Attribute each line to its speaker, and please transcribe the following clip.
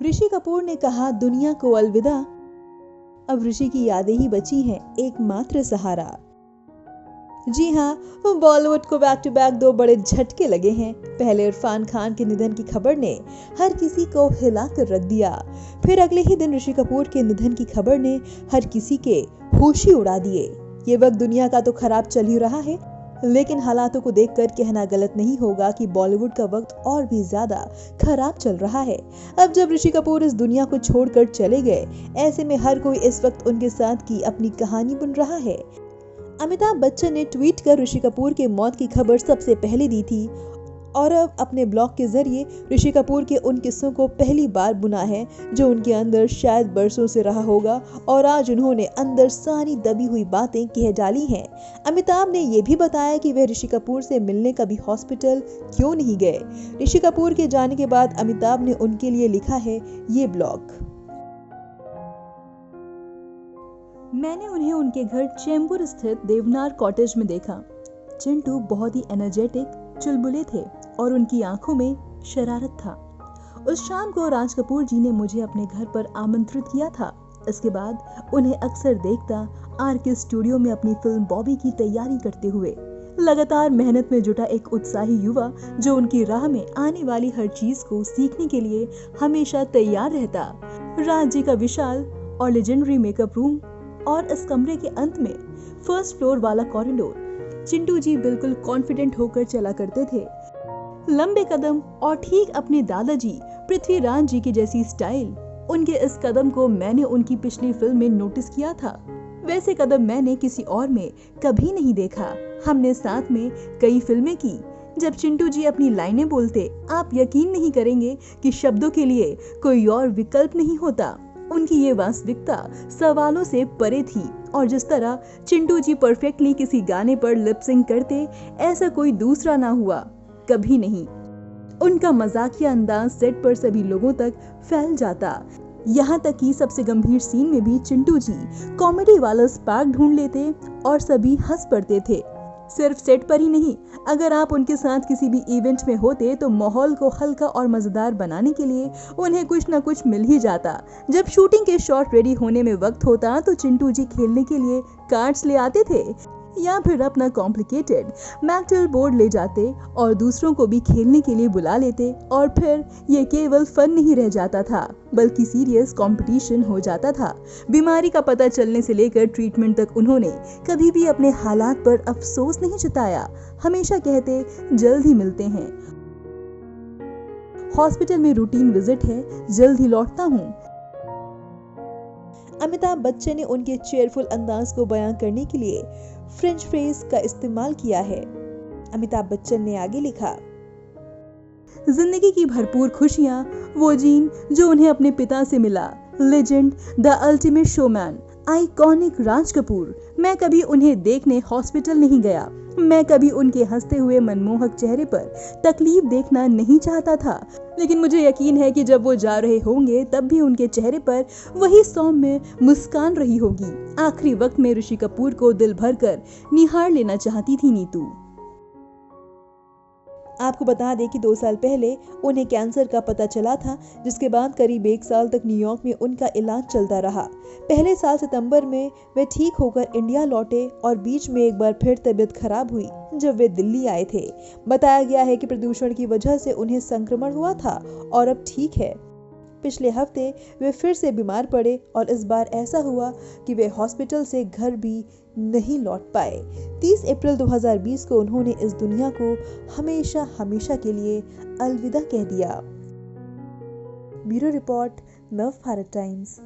Speaker 1: ऋषि कपूर ने कहा दुनिया को अलविदा। अब ऋषि की यादें ही बची हैं, एकमात्र सहारा। जी हाँ, बॉलीवुड को बैक टू बैक दो बड़े झटके लगे हैं। पहले इरफान खान के निधन की खबर ने हर किसी को हिला कर रख दिया। फिर अगले ही दिन ऋषि कपूर के निधन की खबर ने हर किसी के होश ही उड़ा दिए। ये वक्त दुनिया का तो खराब चल ही रहा है, लेकिन हालातों को देखकर कहना गलत नहीं होगा कि बॉलीवुड का वक्त और भी ज्यादा खराब चल रहा है। अब जब ऋषि कपूर इस दुनिया को छोड़कर चले गए, ऐसे में हर कोई इस वक्त उनके साथ की अपनी कहानी बुन रहा है। अमिताभ बच्चन ने ट्वीट कर ऋषि कपूर के मौत की खबर सबसे पहले दी थी और अब अपने ब्लॉग के जरिए ऋषि कपूर के उन किस्सों को पहली बार बुना है जो उनके अंदर शायद बरसों से रहा होगा, और आज उन्होंने अंदर सारी दबी हुई बातें कह डाली हैं। अमिताभ ने ये भी बताया कि वे ऋषि कपूर से मिलने कभी हॉस्पिटल क्यों नहीं गए। ऋषि कपूर के जाने के बाद अमिताभ ने उनके लिए लिखा है ये ब्लॉग। मैंने उन्हें उनके घर चेंबूर स्थित देवनार कॉटेज में देखा। चिंटू बहुत ही एनर्जेटिक, चुलबुले थे और उनकी आंखों में शरारत था। उस शाम को राज कपूर जी ने मुझे अपने घर पर आमंत्रित किया था। इसके बाद उन्हें अक्सर देखता आर के स्टूडियो में अपनी फिल्म बॉबी की तैयारी करते हुए। लगातार मेहनत में जुटा एक उत्साही युवा जो उनकी राह में आने वाली हर चीज को सीखने के लिए हमेशा तैयार रहता। राज जी का विशाल और लेजेंडरी मेकअप रूम और इस कमरे के अंत में फर्स्ट फ्लोर वाला कॉरिडोर। चिंटू जी बिल्कुल कॉन्फिडेंट होकर चला करते थे, लंबे कदम और ठीक अपने दादाजी पृथ्वीराज जी की जैसी स्टाइल। उनके इस कदम को मैंने उनकी पिछली फिल्म में नोटिस किया था। वैसे कदम मैंने किसी और में कभी नहीं देखा। हमने साथ में कई फिल्में की। जब चिंटू जी अपनी लाइनें बोलते, आप यकीन नहीं करेंगे कि शब्दों के लिए कोई और विकल्प नहीं होता। उनकी ये वास्तविकता सवालों से परे थी, और जिस तरह चिंटू जी परफेक्टली किसी गाने पर लिप सिंक करते, ऐसा कोई दूसरा ना हुआ, कभी नहीं। उनका मजाकिया अंदाज सेट पर सभी लोगों तक फैल जाता। यहाँ तक कि सबसे गंभीर सीन में भी चिंटू जी कॉमेडी वाला स्पार्क ढूंढ लेते और सभी हंस पड़ते थे। सिर्फ सेट पर ही नहीं, अगर आप उनके साथ किसी भी इवेंट में होते तो माहौल को हल्का और मजेदार बनाने के लिए उन्हें कुछ न कुछ मिल ही जाता। जब शूटिंग के शॉट रेडी होने में वक्त होता तो चिंटू जी खेलने के लिए कार्ड्स ले आते थे या फिर अपना कॉम्प्लिकेटेड मैटल बोर्ड ले जाते और दूसरों को भी खेलने के लिए बुला लेते, और फिर ये केवल फन नहीं रह जाता था बल्कि सीरियस कंपटीशन हो जाता था। बीमारी का पता चलने से लेकर ट्रीटमेंट तक उन्होंने कभी भी अपने हालात पर अफसोस नहीं जताया। हमेशा कहते जल्द ही मिलते हैं, हॉस्पिटल में रूटीन विजिट है, जल्द ही लौटता हूँ। अमिताभ बच्चन ने उनके चेयरफुल अंदाज को बयां करने के लिए फ्रेंच फ्रेज का इस्तेमाल किया है। अमिताभ बच्चन ने आगे लिखा, जिंदगी की भरपूर खुशियां, वो जीन जो उन्हें अपने पिता से मिला, legend, the ultimate showman, iconic Raj Kapoor. मैं कभी उन्हें देखने हॉस्पिटल नहीं गया। मैं कभी उनके हंसते हुए मनमोहक चेहरे पर तकलीफ देखना नहीं चाहता था, लेकिन मुझे यकीन है कि जब वो जा रहे होंगे तब भी उनके चेहरे पर वही सौम्य मुस्कान रही होगी। आखिरी वक्त में ऋषि कपूर को दिल भर कर निहार लेना चाहती थी नीतू। आपको बता दें कि 2 साल पहले उन्हें कैंसर का पता चला था, जिसके बाद करीब 1 साल तक न्यूयॉर्क में उनका इलाज चलता रहा। पहले साल सितंबर में वे ठीक होकर इंडिया लौटे और बीच में एक बार फिर तबीयत खराब हुई जब वे दिल्ली आए थे। बताया गया है कि प्रदूषण की वजह से उन्हें संक्रमण हुआ था और अब ठीक है। पिछले हफ्ते वे फिर से बीमार पड़े और इस बार ऐसा हुआ कि वे हॉस्पिटल से घर भी नहीं लौट पाए। 30 अप्रैल 2020 को उन्होंने इस दुनिया को हमेशा हमेशा के लिए अलविदा कह दिया। ब्यूरो रिपोर्ट, नव भारत टाइम्स।